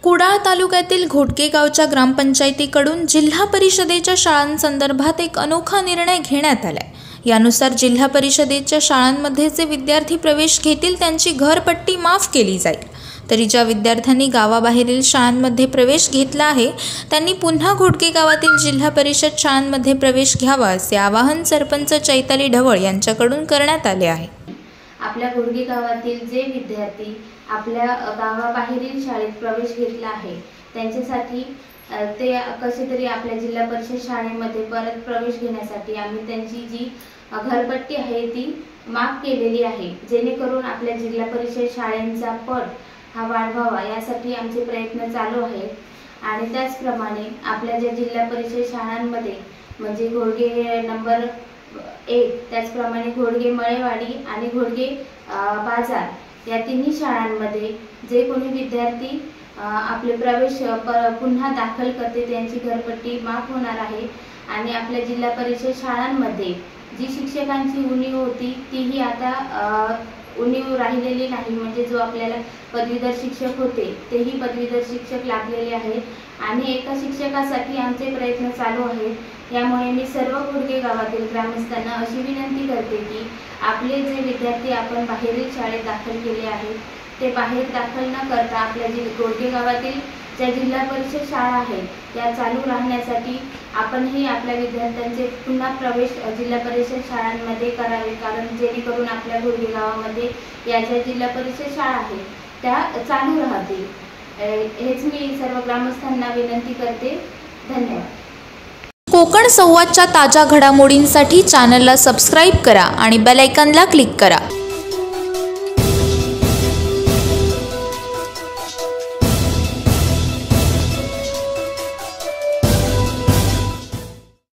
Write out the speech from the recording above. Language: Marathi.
कुडाळ तालुक्यातील घोटके गावच्या ग्रामपंचायतीकडून जिल्हा परिषदेच्या शाळांसंदर्भात एक अनोखा निर्णय घेण्यात आलाय। यानुसार जिल्हा परिषदेच्या शाळांमध्ये जे विद्यार्थी प्रवेश घेतील त्यांची घरपट्टी माफ केली जाईल। तरी ज्या विद्यार्थ्यांनी गावाबाहेरील शाळांमध्ये प्रवेश घेतला आहे त्यांनी पुन्हा घोटके गावातील जिल्हा परिषद शाळांमध्ये प्रवेश घ्यावा असे आवाहन सरपंच चैताली ढवळ यांच्याकडून करण्यात आले आहे। आपल्या घोटके गावातील जे विद्यार्थी आपल्या गावाबाहेरील शाळेत प्रवेश घेतला आहे त्यांच्यासाठी ते कसे तरी आपल्या जिल्हा परिषद शाळेमध्ये परत प्रवेश घेण्यासाठी आम्ही त्यांची जी घरपट्टी आहे ती माफ केलेली आहे, जेणेकरून आपल्या जिल्हा परिषद शाळेंचा पट हा वाढवावा यासाठी आमचे प्रयत्न चालू आहेत। आणि त्याचप्रमाणे आपल्या ज्या जिल्हा परिषद शाळांमध्ये म्हणजे घोडगे नंबर 1 त्याचप्रमाणे घोडगे मळेवाडी आणि घोडगे बाजार या तिन्ही शाळांमध्ये जे कोणी विद्यार्थी आपले प्रवेश पुन्हा दाखल करते त्यांची घरपट्टी माफ होणार आहे। आणि आपल्या जिल्हा परिषद शाळांमध्ये जी शिक्षकांची उणीव होती तीही आता उणीव राहिलेली नाही, म्हणजे जो आपल्याला पदवीधर शिक्षक होते तेही पदवीधर शिक्षक लागलेले आहेत आणि एका शिक्षकासाठी आमचे प्रयत्न चालू आहेत। यामुळे मी सर्व घोटके गावातील ग्रामस्थांना अशी विनंती करते की आपले जे विद्यार्थी आपण बाहेरील शाळेत दाखल केले आहेत ते बाहेर दाखल न करता आपल्या घोटके गावातील ज्या जिल्हा परिषद शाळा आहेत त्या चालू राहण्यासाठी आपणही आपल्या विद्यार्थ्यांचे पुन्हा प्रवेश जिल्हा परिषद शाळांमध्ये करावे, कारण जेणेकरून आपल्या घोटके गावामध्ये या ज्या जिल्हा परिषद शाळा आहेत त्या चालू राहतील। हेच मी सर्व ग्रामस्थांना विनंती करते। धन्यवाद। कोकण संवादच्या ताज्या घडामोडींसाठी चॅनलला सबस्क्राइब करा आणि बेल आयकॉनला क्लिक करा।